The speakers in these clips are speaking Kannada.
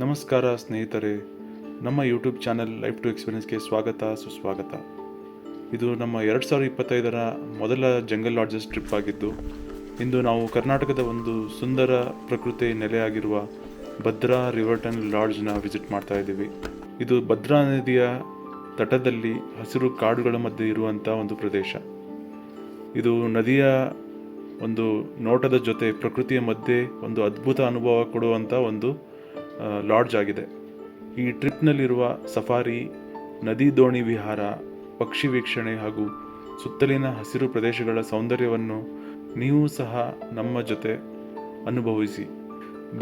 ನಮಸ್ಕಾರ ಸ್ನೇಹಿತರೆ, ನಮ್ಮ ಯೂಟ್ಯೂಬ್ ಚಾನೆಲ್ ಲೈಫ್ ಟು ಎಕ್ಸ್ಪೀರಿಯನ್ಸ್ಗೆ ಸ್ವಾಗತ ಸುಸ್ವಾಗತ. ಇದು ನಮ್ಮ 2025ರ ಮೊದಲ ಜಂಗಲ್ ಲಾಡ್ಜಸ್ ಟ್ರಿಪ್ ಆಗಿದ್ದು, ಇಂದು ನಾವು ಕರ್ನಾಟಕದ ಒಂದು ಸುಂದರ ಪ್ರಕೃತಿ ನೆಲೆಯಾಗಿರುವ ಭದ್ರಾ ರಿವರ್ಟನ್ ಲಾಡ್ಜ್ನ ವಿಸಿಟ್ ಮಾಡ್ತಾ ಇದ್ದೀವಿ. ಇದು ಭದ್ರಾ ನದಿಯ ತಟದಲ್ಲಿ ಹಸಿರು ಕಾಡುಗಳ ಮಧ್ಯೆ ಇರುವಂಥ ಒಂದು ಪ್ರದೇಶ. ಇದು ನದಿಯ ಒಂದು ನೋಟದ ಜೊತೆ ಪ್ರಕೃತಿಯ ಮಧ್ಯೆ ಒಂದು ಅದ್ಭುತ ಅನುಭವ ಕೊಡುವಂಥ ಒಂದು ಲಾಡ್ಜ್ ಆಗಿದೆ. ಈ ಟ್ರಿಪ್ನಲ್ಲಿರುವ ಸಫಾರಿ, ನದಿ ದೋಣಿ ವಿಹಾರ, ಪಕ್ಷಿ ವೀಕ್ಷಣೆ ಹಾಗೂ ಸುತ್ತಲಿನ ಹಸಿರು ಪ್ರದೇಶಗಳ ಸೌಂದರ್ಯವನ್ನು ನೀವು ಸಹ ನಮ್ಮ ಜೊತೆ ಅನುಭವಿಸಿ.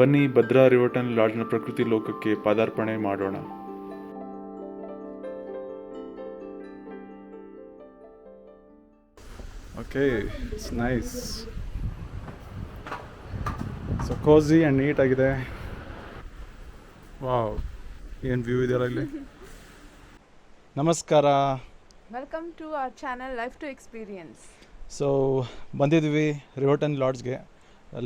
ಬನ್ನಿ, ಭದ್ರಾ ರಿವರ್ಟನ್ ಲಾಡ್ಜ್ನ ಪ್ರಕೃತಿ ಲೋಕಕ್ಕೆ ಪಾದಾರ್ಪಣೆ ಮಾಡೋಣ. Okay, it's nice. So cozy and ನೀಟಾಗಿದೆ. ವಾವ್, ಏನು ವ್ಯೂ ಇದೆಯಲ್ಲ ಇಲ್ಲಿ. ನಮಸ್ಕಾರ. Welcome to our channel life to experience. So ಬಂದಿದ್ವಿ ರಿವರ್ಟನ್ ಲಾಡ್ಜ್ಗೆ.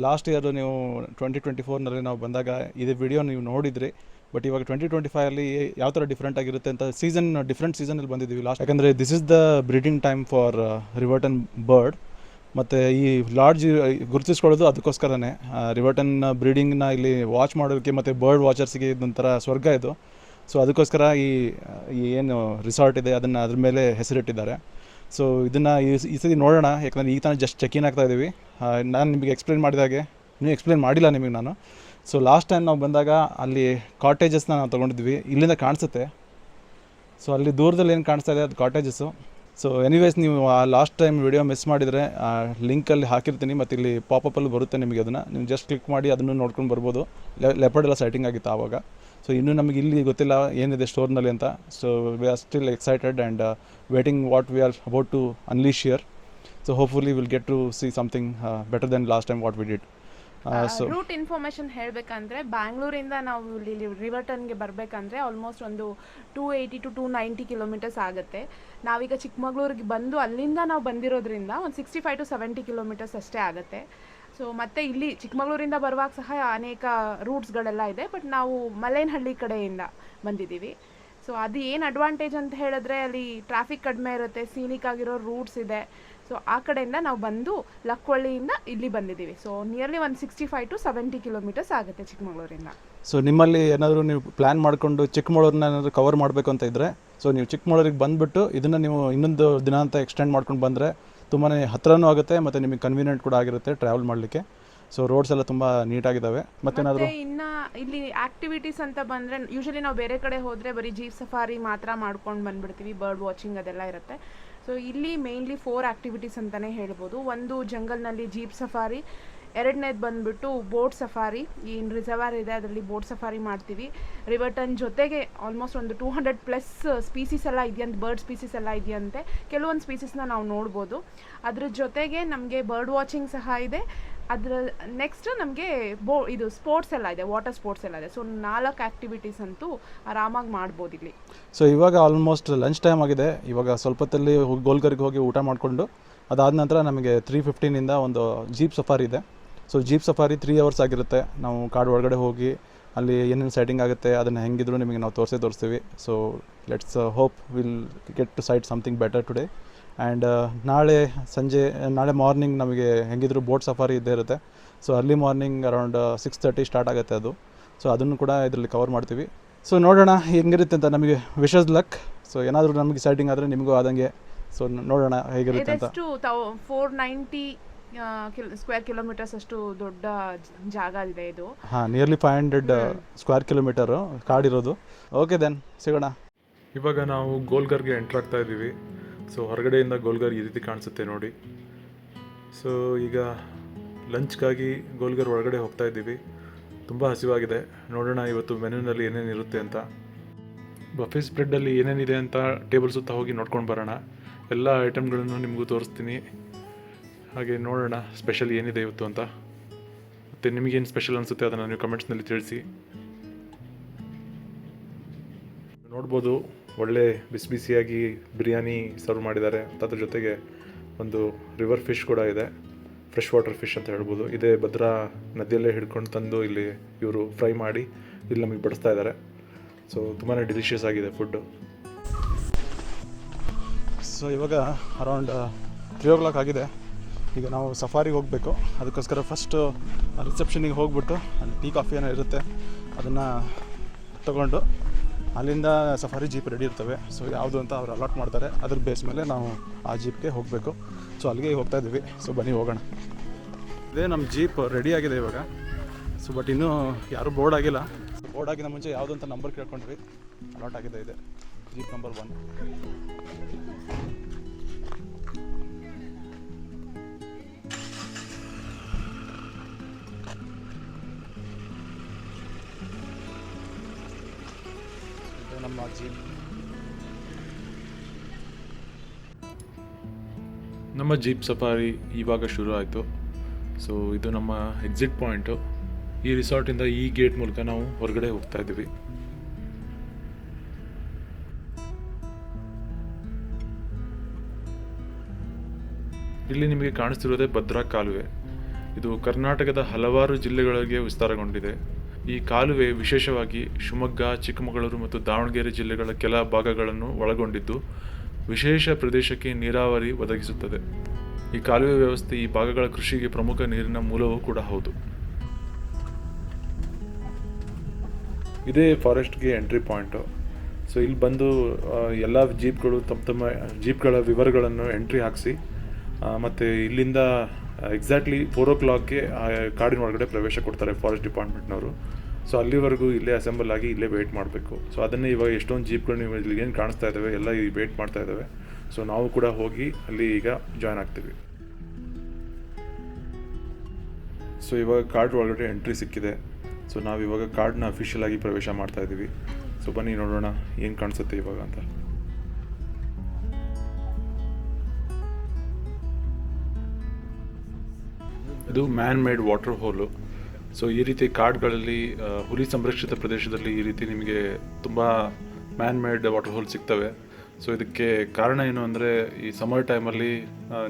ಲಾಸ್ಟ್ ಇಯರ್ ನೀವು 2024ನಲ್ಲಿ ನಾವು ಬಂದಾಗ ಇದೇ ವಿಡಿಯೋ ನೀವು ನೋಡಿದ್ರಿ. ಬಟ್ ಇವಾಗ 2025ಅಲ್ಲಿ ಯಾವ ಥರ ಡಿಫ್ರೆಂಟ್ ಆಗಿರುತ್ತೆ ಅಂತ ಡಿಫ್ರೆಂಟ್ ಸೀಸನಲ್ಲಿ ಬಂದಿದ್ದೀವಿ ಲಾಸ್ಟ್. ಯಾಕಂದರೆ this is the breeding time for river tern bird. ಮತ್ತು ಈ ಲಾಡ್ಜ್ ಗುರುತಿಸ್ಕೊಳ್ಳೋದು ಅದಕ್ಕೋಸ್ಕರನೇ. ರಿವರ್ಟನ್ ಬ್ರೀಡಿಂಗ್ನ ಇಲ್ಲಿ ವಾಚ್ ಮಾಡೋದಕ್ಕೆ ಮತ್ತು ಬರ್ಡ್ ವಾಚರ್ಸ್ಗೆ ಇದೊಂಥರ ಸ್ವರ್ಗ ಇದು. ಸೊ ಅದಕ್ಕೋಸ್ಕರ ಈ ಏನು ರಿಸಾರ್ಟ್ ಇದೆ ಅದನ್ನು ಅದ್ರ ಮೇಲೆ ಹೆಸರಿಟ್ಟಿದ್ದಾರೆ. ಸೊ ಇದನ್ನು ಈ ಸತಿ ನೋಡೋಣ, ಯಾಕಂದರೆ ಈ ತಾನೇ ಜಸ್ಟ್ ಚೆಕ್ ಇನ್ ಆಗ್ತಾ ಇದ್ದೀವಿ. ನಾನು ನಿಮಗೆ ಎಕ್ಸ್ಪ್ಲೇನ್ ಮಾಡಿದಾಗೆ ಇನ್ನೂ ಎಕ್ಸ್ಪ್ಲೇನ್ ಮಾಡಿಲ್ಲ ನಿಮಗೆ ನಾನು. ಸೊ ಲಾಸ್ಟ್ ಟೈಮ್ ನಾವು ಬಂದಾಗ ಅಲ್ಲಿ ಕಾಟೇಜಸ್ನ ನಾವು ತೊಗೊಂಡಿದ್ವಿ, ಇಲ್ಲಿಂದ ಕಾಣಿಸುತ್ತೆ. ಸೊ ಅಲ್ಲಿ ದೂರದಲ್ಲಿ ಏನು ಕಾಣಿಸ್ತಾ ಇದೆ ಅದು ಕಾಟೇಜಸ್ಸು. ಸೊ ಎನಿವೇಸ್, ನೀವು ಆ ಲಾಸ್ಟ್ ಟೈಮ್ ವಿಡಿಯೋ ಮಿಸ್ ಮಾಡಿದರೆ ಲಿಂಕಲ್ಲಿ ಹಾಕಿರ್ತೀನಿ, ಮತ್ತು ಇಲ್ಲಿ ಪಾಪಪ್ಪಲ್ಲಿ ಬರುತ್ತೆ ನಿಮಗೆ. ಅದನ್ನು ನೀವು ಜಸ್ಟ್ ಕ್ಲಿಕ್ ಮಾಡಿ ಅದನ್ನು ನೋಡ್ಕೊಂಡು ಬರ್ಬೋದು. ಲೆಪರ್ಡ್ ಎಲ್ಲ ಸೈಟಿಂಗ್ ಆಗಿತ್ತು ಆವಾಗ. ಸೊ ಇನ್ನೂ ನಮಗೆ ಇಲ್ಲಿ ಗೊತ್ತಿಲ್ಲ ಏನಿದೆ ಸ್ಟೋರ್ನಲ್ಲಿ ಅಂತ. So we are still excited and waiting what we are about to unleash here. So hopefully will get to see something better than last time what we did. Route information ಹೇಳಬೇಕಂದ್ರೆ, ಬ್ಯಾಂಗ್ಳೂರಿಂದ ನಾವು ಇಲ್ಲಿ ರಿವರ್ಟನ್ಗೆ ಬರಬೇಕಂದ್ರೆ ಆಲ್ಮೋಸ್ಟ್ ಒಂದು 280 to 290 ಕಿಲೋಮೀಟರ್ಸ್ ಆಗುತ್ತೆ. ನಾವೀಗ ಚಿಕ್ಕಮಗಳೂರಿಗೆ ಬಂದು ಅಲ್ಲಿಂದ ನಾವು ಬಂದಿರೋದ್ರಿಂದ ಒಂದು 65 to 70 ಕಿಲೋಮೀಟರ್ಸ್ ಅಷ್ಟೇ ಆಗುತ್ತೆ. ಸೊ ಮತ್ತು ಇಲ್ಲಿ ಚಿಕ್ಕಮಗಳೂರಿಂದ ಬರುವಾಗ ಸಹ ಅನೇಕ ರೂಟ್ಸ್ಗಳೆಲ್ಲ ಇದೆ, ಬಟ್ ನಾವು ಮಲೇನಹಳ್ಳಿ ಕಡೆಯಿಂದ ಬಂದಿದ್ದೀವಿ. ಸೊ ಅದು ಏನು ಅಡ್ವಾಂಟೇಜ್ ಅಂತ ಹೇಳಿದ್ರೆ, ಅಲ್ಲಿ ಟ್ರಾಫಿಕ್ ಕಡಿಮೆ ಇರುತ್ತೆ, ಸೀನಿಕ್ ಆಗಿರೋ ರೂಟ್ಸ್ ಇದೆ. ಸೊ ಆ ಕಡೆಯಿಂದ ನಾವು ಬಂದು ಲಕ್ವಳ್ಳಿಯಿಂದ ಇಲ್ಲಿ ಬಂದಿದ್ದೀವಿ. ಸೊ ನಿಯರ್ಲಿ ಒಂದು 65 to 70 ಕಿಲೋಮೀಟರ್ಸ್ ಆಗುತ್ತೆ ಚಿಕ್ಕಮಗಳೂರಿಂದ. ಸೊ ನಿಮ್ಮಲ್ಲಿ ಏನಾದರೂ ನೀವು ಪ್ಲ್ಯಾನ್ ಮಾಡಿಕೊಂಡು ಚಿಕ್ಕಮಗಳೂರನ್ನ ಏನಾದರೂ ಕವರ್ ಮಾಡಬೇಕು ಅಂತ ಇದ್ದರೆ, ಸೊ ನೀವು ಚಿಕ್ಕಮಗಳೂರಿಗೆ ಬಂದುಬಿಟ್ಟು ಇದನ್ನು ನೀವು ಇನ್ನೊಂದು ದಿನ ಅಂತ ಎಕ್ಸ್ಟೆಂಡ್ ಮಾಡ್ಕೊಂಡು ಬಂದರೆ ತುಂಬಾ ಹತ್ತಿರನೂ ಆಗುತ್ತೆ ಮತ್ತು ನಿಮಗೆ ಕನ್ವೀನಿಯೆಂಟ್ ಕೂಡ ಆಗಿರುತ್ತೆ ಟ್ರಾವೆಲ್ ಮಾಡಲಿಕ್ಕೆ. ಸೊ ರೋಡ್ಸ್ ಎಲ್ಲ ತುಂಬ ನೀಟಾಗಿದ್ದಾವೆ. ಮತ್ತೇನಾದರೂ ಇನ್ನು ಇಲ್ಲಿ ಆ್ಯಕ್ಟಿವಿಟೀಸ್ ಅಂತ ಬಂದರೆ, ಯೂಶಲಿ ನಾವು ಬೇರೆ ಕಡೆ ಹೋದರೆ ಬರೀ ಜೀಪ್ ಸಫಾರಿ ಮಾತ್ರ ಮಾಡ್ಕೊಂಡು ಬಂದುಬಿಡ್ತೀವಿ, ಬರ್ಡ್ ವಾಚಿಂಗ್ ಅದೆಲ್ಲ ಇರುತ್ತೆ. ಸೊ ಇಲ್ಲಿ ಮೇಯ್ನ್ಲಿ 4 ಆ್ಯಕ್ಟಿವಿಟೀಸ್ ಅಂತಲೇ ಹೇಳ್ಬೋದು. ಒಂದು ಜಂಗಲ್ನಲ್ಲಿ ಜೀಪ್ ಸಫಾರಿ, ಎರಡನೇದು ಬಂದುಬಿಟ್ಟು ಬೋಟ್ ಸಫಾರಿ. ಏನು ರಿಸರ್ವರ್ ಇದೆ ಅದರಲ್ಲಿ ಬೋಟ್ ಸಫಾರಿ ಮಾಡ್ತೀವಿ. ರಿವರ್ಟನ್ ಜೊತೆಗೆ ಆಲ್ಮೋಸ್ಟ್ ಒಂದು 200+ ಸ್ಪೀಸೀಸ್ ಎಲ್ಲ ಇದೆಯಂತೆ, ಬರ್ಡ್ ಸ್ಪೀಸೀಸ್ ಎಲ್ಲ ಇದೆಯಂತೆ. ಕೆಲವೊಂದು ಸ್ಪೀಸೀಸ್ನ ನಾವು ನೋಡ್ಬೋದು. ಅದ್ರ ಜೊತೆಗೆ ನಮಗೆ ಬರ್ಡ್ ವಾಚಿಂಗ್ ಸಹ ಇದೆ. ಅದರ ನೆಕ್ಸ್ಟ್ ನಮಗೆ ಇದು ಸ್ಪೋರ್ಟ್ಸ್ ಎಲ್ಲ ಇದೆ, ವಾಟರ್ ಸ್ಪೋರ್ಟ್ಸ್ ಎಲ್ಲ ಇದೆ. ಸೊ 4 ಆ್ಯಕ್ಟಿವಿಟೀಸ್ ಅಂತೂ ಆರಾಮಾಗಿ ಮಾಡ್ಬೋದು ಇಲ್ಲಿ. ಸೊ ಇವಾಗ ಆಲ್ಮೋಸ್ಟ್ ಲಂಚ್ ಟೈಮ್ ಆಗಿದೆ. ಇವಾಗ ಸ್ವಲ್ಪ ಹೊತ್ತಲ್ಲಿ ಗೋಲ್ಗರ್ಗೆ ಹೋಗಿ ಊಟ ಮಾಡಿಕೊಂಡು ಅದಾದ ನಂತರ ನಮಗೆ 3:15ಇಂದ ಒಂದು ಜೀಪ್ ಸಫಾರಿ ಇದೆ. ಸೊ ಜೀಪ್ ಸಫಾರಿ 3 hours ಆಗಿರುತ್ತೆ. ನಾವು ಕಾಡು ಒಳಗಡೆ ಹೋಗಿ ಅಲ್ಲಿ ಏನೇನು ಸೈಟಿಂಗ್ ಆಗುತ್ತೆ ಅದನ್ನು ಹೆಂಗಿದ್ರು ನಿಮಗೆ ನಾವು ತೋರಿಸ್ತೀವಿ. So let's hope will get to sight something better today. And ನಾಳೆ ಮಾರ್ನಿಂಗ್ ನಮಗೆ ಹೆಂಗಿದ್ರು ಬೋಟ್ ಸಫಾರಿ ಇದ್ದೇ ಇರುತ್ತೆ. So early morning around 6:30 start ಆಗುತ್ತೆ ಅದು. ಸೊ ಅದನ್ನು ಕೂಡ ಇದರಲ್ಲಿ ಕವರ್ ಮಾಡ್ತೀವಿ. ಸೊ ನೋಡೋಣ ಹೆಂಗಿರುತ್ತೆ ಅಂತ. ನಮಗೆ ವಿಶಸ್ ಲಕ್. ಸೊ ಏನಾದರೂ ನಮಗೆ ಸೈಟಿಂಗ್ ಆದರೆ ನಿಮಗೂ ಆದಂಗೆ. ಸೊ ನೋಡೋಣ ಹೇಗಿರುತ್ತೆ ಅಂತ. 490 ಸ್ಕ್ವೇರ್ ಕಿಲೋಮೀಟರ್ಸ್ ಅಷ್ಟು ದೊಡ್ಡ ಜಾಗ ಇದೆ ಇದು. ಹಾಂ, ನಿಯರ್ಲಿ 500 ಸ್ಕ್ವೇರ್ ಕಿಲೋಮೀಟರು ಕಾಡಿರೋದು. ಓಕೆ, ದೆನ್ ಸಿಗೋಣ. ಇವಾಗ ನಾವು ಗೋಲ್ಗರ್ಗೆ ಎಂಟ್ರ್ ಆಗ್ತಾ ಇದ್ದೀವಿ. ಸೊ ಹೊರಗಡೆಯಿಂದ ಗೋಲ್ಗರ್ ಈ ರೀತಿ ಕಾಣಿಸುತ್ತೆ ನೋಡಿ. ಸೊ ಈಗ ಲಂಚ್ಗಾಗಿ ಗೋಲ್ಗರ್ ಒಳಗಡೆ ಹೋಗ್ತಾ ಇದ್ದೀವಿ. ತುಂಬ ಹಸಿವಾಗಿದೆ. ನೋಡೋಣ ಇವತ್ತು ಮೆನ್ಯೂನಲ್ಲಿ ಏನೇನಿರುತ್ತೆ ಅಂತ. ಬಫೆ ಸ್ಪ್ರೆಡ್ಡಲ್ಲಿ ಏನೇನಿದೆ ಅಂತ ಟೇಬಲ್ ಸುತ್ತ ಹೋಗಿ ನೋಡ್ಕೊಂಡು ಬರೋಣ. ಎಲ್ಲ ಐಟಮ್ಗಳನ್ನು ನಿಮಗೂ ತೋರಿಸ್ತೀನಿ. ಹಾಗೆ ನೋಡೋಣ ಸ್ಪೆಷಲ್ ಏನಿದೆ ಇವತ್ತು ಅಂತ. ಮತ್ತು ನಿಮಗೇನು ಸ್ಪೆಷಲ್ ಅನಿಸುತ್ತೆ ಅದನ್ನು ನೀವು ಕಮೆಂಟ್ಸ್ನಲ್ಲಿ ತಿಳಿಸಿ. ನೋಡ್ಬೋದು, ಒಳ್ಳೆ ಬಿಸಿ ಬಿಸಿಯಾಗಿ ಬಿರಿಯಾನಿ ಸರ್ವ್ ಮಾಡಿದ್ದಾರೆ. ಅದ್ರ ಜೊತೆಗೆ ಒಂದು ರಿವರ್ ಫಿಶ್ ಕೂಡ ಇದೆ, ಫ್ರೆಶ್ ವಾಟರ್ ಫಿಶ್ ಅಂತ ಹೇಳ್ಬೋದು. ಇದೇ ಭದ್ರಾ ನದಿಯಲ್ಲೇ ಹಿಡ್ಕೊಂಡು ತಂದು ಇಲ್ಲಿ ಇವರು ಫ್ರೈ ಮಾಡಿ ಇಲ್ಲಿ ನಮಗೆ ಬಡಿಸ್ತಾ ಇದ್ದಾರೆ. ಸೊ ತುಂಬಾ ಡಿಲಿಷಿಯಸ್ ಆಗಿದೆ ಫುಡ್ಡು. ಸೊ ಇವಾಗ ಅರೌಂಡ್ 3 o'clock ಆಗಿದೆ. ಈಗ ನಾವು ಸಫಾರಿಗೆ ಹೋಗಬೇಕು. ಅದಕ್ಕೋಸ್ಕರ ಫಸ್ಟು ರಿಸೆಪ್ಷನಿಗೆ ಹೋಗ್ಬಿಟ್ಟು ಅಲ್ಲಿ ಟೀ ಕಾಫಿ ಏನೋ ಇರುತ್ತೆ ಅದನ್ನು ತೊಗೊಂಡು ಅಲ್ಲಿಂದ ಸಫಾರಿ ಜೀಪ್ ರೆಡಿ ಇರ್ತವೆ. ಸೊ ಯಾವುದು ಅಂತ ಅವ್ರು ಅಲಾಟ್ ಮಾಡ್ತಾರೆ, ಅದ್ರ ಬೇಸ್ ಮೇಲೆ ನಾವು ಆ ಜೀಪ್ಗೆ ಹೋಗಬೇಕು. ಸೊ ಅಲ್ಲಿಗೆ ಹೋಗ್ತಾ ಇದ್ದೀವಿ. ಸೊ ಬನ್ನಿ ಹೋಗೋಣ. ಇದೇ ನಮ್ಮ ಜೀಪ್ ರೆಡಿ ಆಗಿದೆ ಇವಾಗ. ಸೊ ಬಟ್ ಇನ್ನೂ ಯಾರೂ ಬೋರ್ಡ್ ಆಗಿಲ್ಲ. ಬೋರ್ಡ್ ಆಗಿನ ಮುಂಚೆ ಯಾವುದೋ ಅಂತ ನಂಬರ್ ಕೇಳ್ಕೊಂಡ್ವಿ. ಅಲಾಟ್ ಆಗಿದೆ ಇದೆ ಜೀಪ್ ನಂಬರ್ 1. ನಮ್ಮ ಜೀಪ್. ನಮ್ಮ ಜೀಪ್ ಸಫಾರಿ ಇವಾಗ ಶುರು ಆಯಿತು. ಸೊ ಇದು ನಮ್ಮ ಎಕ್ಸಿಟ್ ಪಾಯಿಂಟು. ಈ ರಿಸಾರ್ಟಿಂದ ಈ ಗೇಟ್ ಮೂಲಕ ನಾವು ಹೊರಗಡೆ ಹೋಗ್ತಾ ಇದ್ದೀವಿ. ಇಲ್ಲಿ ನಿಮಗೆ ಕಾಣಿಸ್ತಿರೋದೇ ಭದ್ರಾ ಕಾಲುವೆ. ಇದು ಕರ್ನಾಟಕದ ಹಲವಾರು ಜಿಲ್ಲೆಗಳಿಗೆ ವಿಸ್ತಾರಗೊಂಡಿದೆ. ಈ ಕಾಲುವೆ ವಿಶೇಷವಾಗಿ ಶಿವಮೊಗ್ಗ, ಚಿಕ್ಕಮಗಳೂರು ಮತ್ತು ದಾವಣಗೆರೆ ಜಿಲ್ಲೆಗಳ ಕೆಲ ಭಾಗಗಳನ್ನು ಒಳಗೊಂಡಿದ್ದು ವಿಶೇಷ ಪ್ರದೇಶಕ್ಕೆ ನೀರಾವರಿ ಒದಗಿಸುತ್ತದೆ. ಈ ಕಾಲುವೆ ವ್ಯವಸ್ಥೆ ಈ ಭಾಗಗಳ ಕೃಷಿಗೆ ಪ್ರಮುಖ ನೀರಿನ ಮೂಲವೂ ಕೂಡ ಹೌದು. ಇದೇ ಫಾರೆಸ್ಟ್ಗೆ ಎಂಟ್ರಿ ಪಾಯಿಂಟು. ಸೊ ಇಲ್ಲಿ ಬಂದು ಎಲ್ಲ ಜೀಪ್ಗಳು ತಮ್ಮ ಜೀಪ್ಗಳ ವಿವರಗಳನ್ನು ಎಂಟ್ರಿ ಹಾಕಿಸಿ ಮತ್ತು ಇಲ್ಲಿಂದ ಎಕ್ಸಾಕ್ಟ್ಲಿ 4 o'clockಗೆ ಕಾಡಿನ ಒಳಗಡೆ ಪ್ರವೇಶ ಕೊಡ್ತಾರೆ ಫಾರೆಸ್ಟ್ ಡಿಪಾರ್ಟ್ಮೆಂಟ್ನವರು. ಸೊ ಅಲ್ಲಿವರೆಗೂ ಇಲ್ಲೇ ಅಸೆಂಬಲ್ ಆಗಿ ಇಲ್ಲೇ ವೆಯ್ಟ್ ಮಾಡಬೇಕು. ಸೊ ಅದನ್ನೇ ಇವಾಗ ಎಷ್ಟೊಂದು ಜೀಪ್ಗಳು ನೀವು ಇಲ್ಲಿ ಏನು ಕಾಣಿಸ್ತಾ ಇದ್ದಾವೆ ಎಲ್ಲ ವೆಯ್ಟ್ ಮಾಡ್ತಾ ಇದ್ದಾವೆ. ಸೊ ನಾವು ಕೂಡ ಹೋಗಿ ಅಲ್ಲಿ ಈಗ ಜಾಯ್ನ್ ಆಗ್ತೀವಿ. ಸೊ ಇವಾಗ ಕಾರ್ಡ್ ಒಳಗಡೆ ಎಂಟ್ರಿ ಸಿಕ್ಕಿದೆ. ಸೊ ನಾವಿವಾಗ ಕಾರ್ಡ್ನ ಅಫಿಷಿಯಲ್ ಆಗಿ ಪ್ರವೇಶ ಮಾಡ್ತಾ ಇದ್ದೀವಿ. ಸೊ ಬನ್ನಿ ನೋಡೋಣ ಏನು ಕಾಣಿಸುತ್ತೆ ಇವಾಗ ಅಂತ. ಇದು ಮ್ಯಾನ್ ಮೇಡ್ ವಾಟರ್ ಹೋಲು. ಸೊ ಈ ರೀತಿ ಕಾಡ್ಗಳಲ್ಲಿ ಹುಲಿ ಸಂರಕ್ಷಿತ ಪ್ರದೇಶದಲ್ಲಿ ಈ ರೀತಿ ನಿಮಗೆ ತುಂಬ ಮ್ಯಾನ್ ಮೇಡ್ ವಾಟರ್ ಹೋಲ್ ಸಿಗ್ತವೆ. ಸೊ ಇದಕ್ಕೆ ಕಾರಣ ಏನು ಅಂದರೆ ಈ ಸಮ್ಮರ್ ಟೈಮಲ್ಲಿ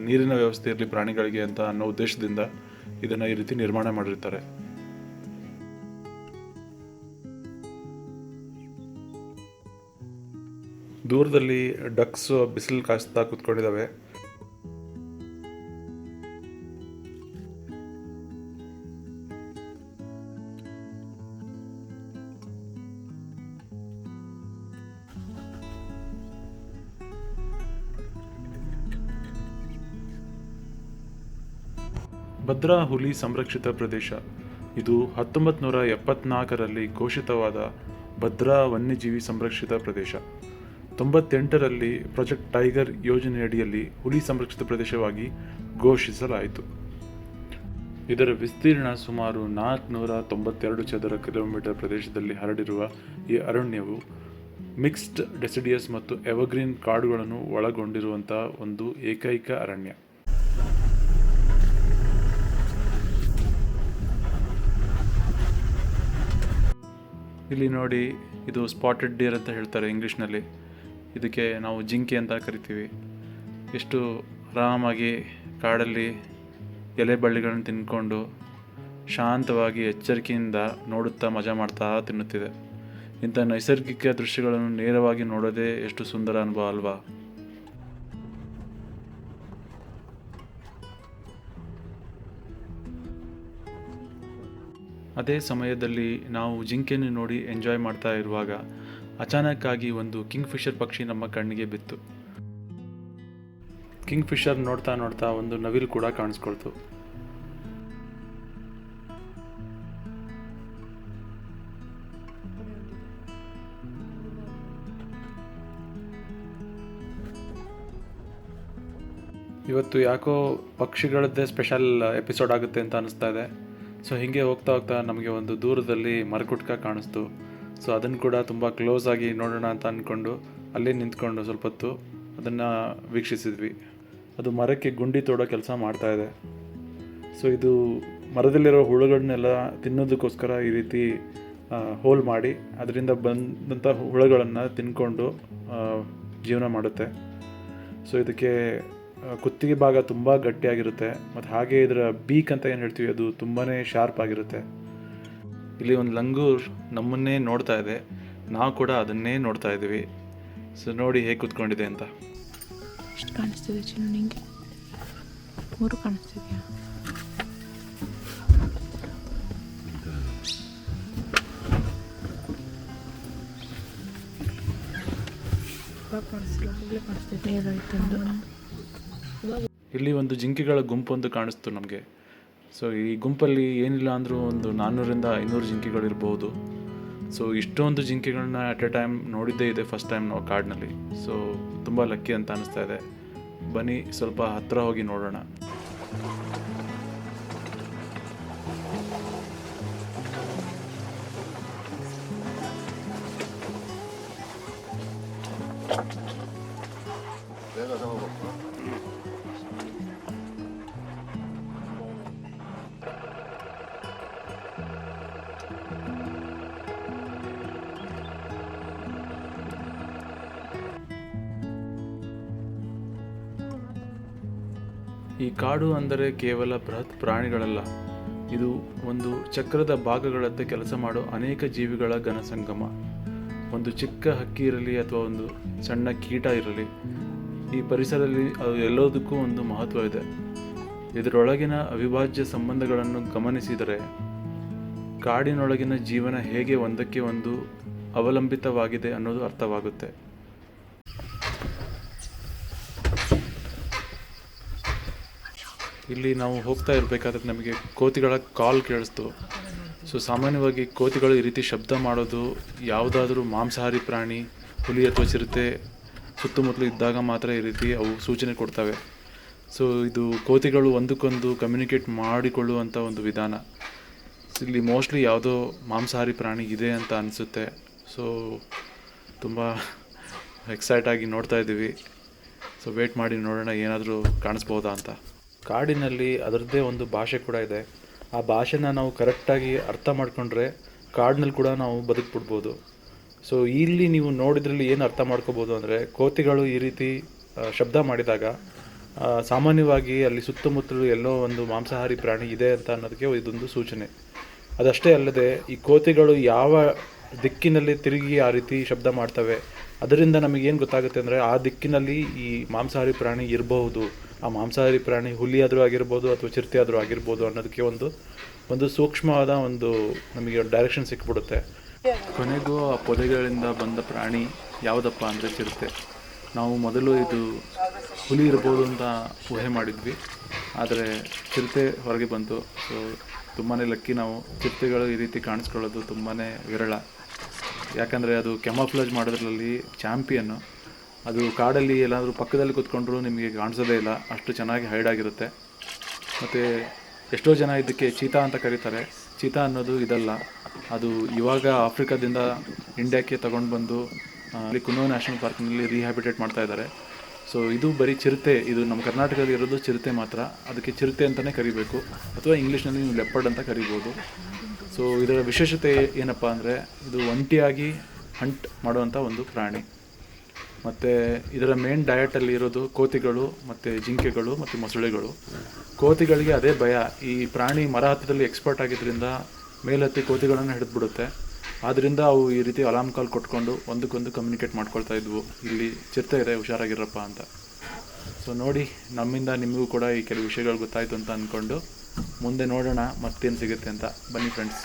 ನೀರಿನ ವ್ಯವಸ್ಥೆ ಇರಲಿ ಪ್ರಾಣಿಗಳಿಗೆ ಅಂತ ಅನ್ನೋ ಉದ್ದೇಶದಿಂದ ಇದನ್ನು ಈ ರೀತಿ ನಿರ್ಮಾಣ ಮಾಡಿರ್ತಾರೆ. ದೂರದಲ್ಲಿ ಡಕ್ಸ್ ಬಿಸಿಲು ಕಾಯಿಸ್ತಾ ಕೂತ್ಕೊಂಡಿದ್ದಾವೆ. ಭದ್ರಾ ಹುಲಿ ಸಂರಕ್ಷಿತ ಪ್ರದೇಶ ಇದು 1974ರಲ್ಲಿ ಘೋಷಿತವಾದ ಭದ್ರಾ ವನ್ಯಜೀವಿ ಸಂರಕ್ಷಿತ ಪ್ರದೇಶ. 98ರಲ್ಲಿ ಪ್ರಾಜೆಕ್ಟ್ ಟೈಗರ್ ಯೋಜನೆಯಡಿಯಲ್ಲಿ ಹುಲಿ ಸಂರಕ್ಷಿತ ಪ್ರದೇಶವಾಗಿ ಘೋಷಿಸಲಾಯಿತು. ಇದರ ವಿಸ್ತೀರ್ಣ ಸುಮಾರು 492 ಚದರ ಕಿಲೋಮೀಟರ್ ಪ್ರದೇಶದಲ್ಲಿ ಹರಡಿರುವ ಈ ಅರಣ್ಯವು ಮಿಕ್ಸ್ಡ್ ಡೆಸಿಡಿಯಸ್ ಮತ್ತು ಎವರ್ಗ್ರೀನ್ ಕಾಡುಗಳನ್ನು ಒಳಗೊಂಡಿರುವಂಥ ಒಂದು ಏಕೈಕ ಅರಣ್ಯ. ಇಲ್ಲಿ ನೋಡಿ, ಇದು ಸ್ಪಾಟೆಡ್ ಡಿಯರ್ ಅಂತ ಹೇಳ್ತಾರೆ ಇಂಗ್ಲೀಷ್ನಲ್ಲಿ. ಇದಕ್ಕೆ ನಾವು ಜಿಂಕೆ ಅಂತ ಕರಿತೀವಿ. ಎಷ್ಟು ಆರಾಮಾಗಿ ಕಾಡಲ್ಲಿ ಎಲೆ ಬಳ್ಳಿಗಳನ್ನು ತಿಂದ್ಕೊಂಡು ಶಾಂತವಾಗಿ ಎಚ್ಚರಿಕೆಯಿಂದ ನೋಡುತ್ತಾ ಮಜಾ ಮಾಡ್ತಾ ತಿನ್ನುತ್ತಿದೆ. ಇಂಥ ನೈಸರ್ಗಿಕ ದೃಶ್ಯಗಳನ್ನು ನೇರವಾಗಿ ನೋಡೋದೇ ಎಷ್ಟು ಸುಂದರ ಅನುಭವ ಅಲ್ವಾ? ಅದೇ ಸಮಯದಲ್ಲಿ ನಾವು ಜಿಂಕೆಯನ್ನು ನೋಡಿ ಎಂಜಾಯ್ ಮಾಡ್ತಾ ಇರುವಾಗ ಅಚಾನಕ್ಕಾಗಿ ಒಂದು ಕಿಂಗ್ ಫಿಶರ್ ಪಕ್ಷಿ ನಮ್ಮ ಕಣ್ಣಿಗೆ ಬಿತ್ತು. ಕಿಂಗ್ ಫಿಶರ್ ನೋಡ್ತಾ ನೋಡ್ತಾ ಒಂದು ನವಿಲು ಕೂಡ ಕಾಣಿಸ್ಕೊಳ್ತು. ಇವತ್ತು ಯಾಕೋ ಪಕ್ಷಿಗಳದ್ದೇ ಸ್ಪೆಷಲ್ ಎಪಿಸೋಡ್ ಆಗುತ್ತೆ ಅಂತ ಅನಿಸ್ತಾ ಇದೆ. ಸೊ ಹೀಗೆ ಹೋಗ್ತಾ ಹೋಗ್ತಾ ನಮಗೆ ಒಂದು ದೂರದಲ್ಲಿ ಮರಕುಟ್ಕ ಕಾಣಿಸ್ತು. ಸೊ ಅದನ್ನು ಕೂಡ ತುಂಬ ಕ್ಲೋಸ್ ಆಗಿ ನೋಡೋಣ ಅಂತ ಅಂದ್ಕೊಂಡು ಅಲ್ಲೇ ನಿಂತ್ಕೊಂಡು ಸ್ವಲ್ಪ ಹೊತ್ತು ಅದನ್ನು ವೀಕ್ಷಿಸಿದ್ವಿ. ಅದು ಮರಕ್ಕೆ ಗುಂಡಿ ತೋಡೋ ಕೆಲಸ ಮಾಡ್ತಾಯಿದೆ. ಸೊ ಇದು ಮರದಲ್ಲಿರೋ ಹುಳುಗಳನ್ನೆಲ್ಲ ತಿನ್ನೋದಕ್ಕೋಸ್ಕರ ಈ ರೀತಿ ಹೋಲ್ ಮಾಡಿ ಅದರಿಂದ ಬಂದಂಥ ಹುಳುಗಳನ್ನು ತಿನ್ಕೊಂಡು ಜೀವನ ಮಾಡುತ್ತೆ. ಸೊ ಇದಕ್ಕೆ ಕುತ್ತಿಗೆ ಭಾಗ ತುಂಬ ಗಟ್ಟಿಯಾಗಿರುತ್ತೆ ಮತ್ತು ಹಾಗೆ ಇದರ ಬೀಕ್ ಅಂತ ಏನು ಹೇಳ್ತೀವಿ ಅದು ತುಂಬಾ ಶಾರ್ಪ್ ಆಗಿರುತ್ತೆ. ಇಲ್ಲಿ ಒಂದು ಲಂಗೂರ್ ನಮ್ಮನ್ನೇ ನೋಡ್ತಾ ಇದೆ, ನಾವು ಕೂಡ ಅದನ್ನೇ ನೋಡ್ತಾ ಇದ್ದೀವಿ. ಸೊ ನೋಡಿ ಹೇಗೆ ಕೂತ್ಕೊಂಡಿದೆ ಅಂತ. ಎಷ್ಟು ಕಾಣಿಸ್ತಿದೆ ಚಿನ್ನು ನಿಂಗೆ? 3 ಕಾಣಿಸ್ತಿದೆಯಾ? ಇಲ್ಲಿ ಒಂದು ಜಿಂಕೆಗಳ ಗುಂಪೊಂದು ಕಾಣಿಸ್ತು ನಮಗೆ. ಸೊ ಈ ಗುಂಪಲ್ಲಿ ಏನಿಲ್ಲ ಅಂದರೂ ಒಂದು 400ರಿಂದ 500 ಜಿಂಕೆಗಳಿರ್ಬೋದು. ಸೊ ಇಷ್ಟೊಂದು ಜಿಂಕೆಗಳನ್ನ ಅಟ್ ಎ ಟೈಮ್ ನೋಡಿದ್ದೇ ಇದೆ ಫಸ್ಟ್ ಟೈಮ್ ನಾವು ಕಾಡಿನಲ್ಲಿ. ಸೊ ತುಂಬ ಲಕ್ಕಿ ಅಂತ ಅನಿಸ್ತಾ ಇದೆ. ಬನ್ನಿ ಸ್ವಲ್ಪ ಹತ್ತಿರ ಹೋಗಿ ನೋಡೋಣ. ಈ ಕಾಡು ಅಂದರೆ ಕೇವಲ ಬೃಹತ್ ಪ್ರಾಣಿಗಳಲ್ಲ, ಇದು ಒಂದು ಚಕ್ರದ ಭಾಗಗಳಂತೆ ಕೆಲಸ ಮಾಡೋ ಅನೇಕ ಜೀವಿಗಳ ಘನಸಂಗಮ. ಒಂದು ಚಿಕ್ಕ ಹಕ್ಕಿ ಇರಲಿ ಅಥವಾ ಒಂದು ಸಣ್ಣ ಕೀಟ ಇರಲಿ, ಈ ಪರಿಸರದಲ್ಲಿ ಅದು ಎಲ್ಲದಕ್ಕೂ ಒಂದು ಮಹತ್ವ ಇದೆ. ಇದರೊಳಗಿನ ಅವಿಭಾಜ್ಯ ಸಂಬಂಧಗಳನ್ನು ಗಮನಿಸಿದರೆ ಕಾಡಿನೊಳಗಿನ ಜೀವನ ಹೇಗೆ ಒಂದಕ್ಕೆ ಒಂದು ಅವಲಂಬಿತವಾಗಿದೆ ಅನ್ನೋದು ಅರ್ಥವಾಗುತ್ತೆ. ಇಲ್ಲಿ ನಾವು ಹೋಗ್ತಾ ಇರಬೇಕಾದ್ರೆ ನಮಗೆ ಕೋತಿಗಳ ಕಾಲ್ ಕೇಳಿಸ್ತು. ಸೊ ಸಾಮಾನ್ಯವಾಗಿ ಕೋತಿಗಳು ಈ ರೀತಿ ಶಬ್ದ ಮಾಡೋದು ಯಾವುದಾದ್ರೂ ಮಾಂಸಾಹಾರಿ ಪ್ರಾಣಿ, ಹುಲಿ ಅಥವಾ ಚಿರತೆ ಸುತ್ತಮುತ್ತಲು ಇದ್ದಾಗ ಮಾತ್ರ ಈ ರೀತಿ ಅವು ಸೂಚನೆ ಕೊಡ್ತವೆ. ಸೊ ಇದು ಕೋತಿಗಳು ಒಂದಕ್ಕೊಂದು ಕಮ್ಯುನಿಕೇಟ್ ಮಾಡಿಕೊಳ್ಳುವಂಥ ಒಂದು ವಿಧಾನ. ಇಲ್ಲಿ ಮೋಸ್ಟ್ಲಿ ಯಾವುದೋ ಮಾಂಸಾಹಾರಿ ಪ್ರಾಣಿ ಇದೆ ಅಂತ ಅನಿಸುತ್ತೆ. ಸೊ ತುಂಬ ಎಕ್ಸೈಟ್ ಆಗಿ ನೋಡ್ತಾ ಇದ್ದೀವಿ. ಸೊ ವೇಟ್ ಮಾಡಿ ನೋಡೋಣ ಏನಾದರೂ ಕಾಣಿಸ್ಬೋದಾ ಅಂತ. ಕಾಡಿನಲ್ಲಿ ಅದರದ್ದೇ ಒಂದು ಭಾಷೆ ಕೂಡ ಇದೆ. ಆ ಭಾಷೆನ ನಾವು ಕರೆಕ್ಟಾಗಿ ಅರ್ಥ ಮಾಡಿಕೊಂಡ್ರೆ ಕಾಡಿನಲ್ಲಿ ಕೂಡ ನಾವು ಬದುಕ್ಬಿಡ್ಬೋದು. ಸೊ ಇಲ್ಲಿ ನೀವು ನೋಡಿದ್ರಲ್ಲಿ ಏನು ಅರ್ಥ ಮಾಡ್ಕೋಬೋದು ಅಂದರೆ, ಕೋತಿಗಳು ಈ ರೀತಿ ಶಬ್ದ ಮಾಡಿದಾಗ ಸಾಮಾನ್ಯವಾಗಿ ಅಲ್ಲಿ ಸುತ್ತಮುತ್ತಲು ಎಲ್ಲೋ ಒಂದು ಮಾಂಸಾಹಾರಿ ಪ್ರಾಣಿ ಇದೆ ಅಂತ ಅನ್ನೋದಕ್ಕೆ ಇದೊಂದು ಸೂಚನೆ. ಅದಷ್ಟೇ ಅಲ್ಲದೆ ಈ ಕೋತಿಗಳು ಯಾವ ದಿಕ್ಕಿನಲ್ಲಿ ತಿರುಗಿ ಆ ರೀತಿ ಶಬ್ದ ಮಾಡ್ತವೆ, ಅದರಿಂದ ನಮಗೇನು ಗೊತ್ತಾಗುತ್ತೆ ಅಂದರೆ ಆ ದಿಕ್ಕಿನಲ್ಲಿ ಈ ಮಾಂಸಾಹಾರಿ ಪ್ರಾಣಿ ಇರಬಹುದು. ಆ ಮಾಂಸಾಹಾರಿ ಪ್ರಾಣಿ ಹುಲಿ ಆದರೂ ಆಗಿರ್ಬೋದು ಅಥವಾ ಚಿರತೆ ಆದರೂ ಆಗಿರ್ಬೋದು ಅನ್ನೋದಕ್ಕೆ ಒಂದು ಸೂಕ್ಷ್ಮವಾದ ಒಂದು ನಮಗೆ ಡೈರೆಕ್ಷನ್ ಸಿಕ್ಬಿಡುತ್ತೆ. ಕೊನೆಗೂ ಆ ಪೊದೆಗಳಿಂದ ಬಂದ ಪ್ರಾಣಿ ಯಾವುದಪ್ಪ ಅಂದರೆ ಚಿರತೆ. ನಾವು ಮೊದಲು ಇದು ಹುಲಿ ಇರ್ಬೋದು ಅಂತ ಊಹೆ ಮಾಡಿದ್ವಿ, ಆದರೆ ಚಿರತೆ ಹೊರಗೆ ಬಂತು. ಸೊ ತುಂಬಾ ಲಕ್ಕಿ ನಾವು. ಚಿರತೆಗಳು ಈ ರೀತಿ ಕಾಣಿಸ್ಕೊಳ್ಳೋದು ತುಂಬಾ ವಿರಳ. ಯಾಕಂದರೆ ಅದು ಕೆಮೋಫ್ಲೇಜ್ ಮಾಡೋದ್ರಲ್ಲಿ ಚಾಂಪಿಯನ್ನು. ಅದು ಕಾಡಲ್ಲಿ ಎಲ್ಲಾದರೂ ಪಕ್ಕದಲ್ಲಿ ಕೂತ್ಕೊಂಡ್ರೂ ನಿಮಗೆ ಕಾಣಿಸೋದೇ ಇಲ್ಲ, ಅಷ್ಟು ಚೆನ್ನಾಗಿ ಹೈಡ್ ಆಗಿರುತ್ತೆ. ಮತ್ತು ಎಷ್ಟೋ ಜನ ಇದಕ್ಕೆ ಚೀತಾ ಅಂತ ಕರೀತಾರೆ. ಚೀತಾ ಅನ್ನೋದು ಇದಲ್ಲ, ಅದು ಇವಾಗ ಆಫ್ರಿಕಾದಿಂದ ಇಂಡಿಯಾಕ್ಕೆ ತಗೊಂಡು ಬಂದು ಅಲ್ಲಿ ಕುನ್ನೋ ನ್ಯಾಷನಲ್ ಪಾರ್ಕ್ನಲ್ಲಿ ರಿಹ್ಯಾಬಿಟೇಟ್ ಮಾಡ್ತಾ ಇದ್ದಾರೆ. ಸೊ ಇದು ಬರೀ ಚಿರತೆ, ಇದು ನಮ್ಮ ಕರ್ನಾಟಕದಲ್ಲಿ ಇರೋದು ಚಿರತೆ ಮಾತ್ರ. ಅದಕ್ಕೆ ಚಿರತೆ ಅಂತಲೇ ಕರಿಬೇಕು, ಅಥವಾ ಇಂಗ್ಲೀಷ್ನಲ್ಲಿ ನೀವು ಲೆಪರ್ಡ್ ಅಂತ ಕರಿಬೋದು. ಸೊ ಇದರ ವಿಶೇಷತೆ ಏನಪ್ಪ ಅಂದರೆ, ಇದು ಒಂಟಿಯಾಗಿ ಹಂಟ್ ಮಾಡುವಂಥ ಒಂದು ಪ್ರಾಣಿ. ಮತ್ತು ಇದರ ಮೇನ್ ಡಯಟಲ್ಲಿ ಇರೋದು ಕೋತಿಗಳು ಮತ್ತು ಜಿಂಕೆಗಳು ಮತ್ತು ಮೊಸಳೆಗಳು. ಕೋತಿಗಳಿಗೆ ಅದೇ ಭಯ. ಈ ಪ್ರಾಣಿ ಮರ ಹತ್ತದಲ್ಲಿ ಎಕ್ಸ್ಪರ್ಟ್ ಆಗಿದ್ದರಿಂದ ಮೇಲತ್ತಿ ಕೋತಿಗಳನ್ನು ಹಿಡಿದ್ಬಿಡುತ್ತೆ. ಆದ್ದರಿಂದ ಅವು ಈ ರೀತಿ ಅಲಾರ್ಮ್ ಕಾಲ್ ಕೊಟ್ಕೊಂಡು ಒಂದಕ್ಕೊಂದು ಕಮ್ಯುನಿಕೇಟ್ ಮಾಡ್ಕೊಳ್ತಾ ಇದ್ವು, ಇಲ್ಲಿ ಚಿರತೆ ಇದೆ ಹುಷಾರಾಗಿರಪ್ಪ ಅಂತ. ಸೊ ನೋಡಿ, ನಮ್ಮಿಂದ ನಿಮಗೂ ಕೂಡ ಈ ಕೆಲವು ವಿಷಯಗಳು ಗೊತ್ತಾಯಿತು ಅಂತ ಅಂದ್ಕೊಂಡು ಮುಂದೆ ನೋಡೋಣ ಮತ್ತೇನು ಸಿಗುತ್ತೆ ಅಂತ. ಬನ್ನಿ ಫ್ರೆಂಡ್ಸ್.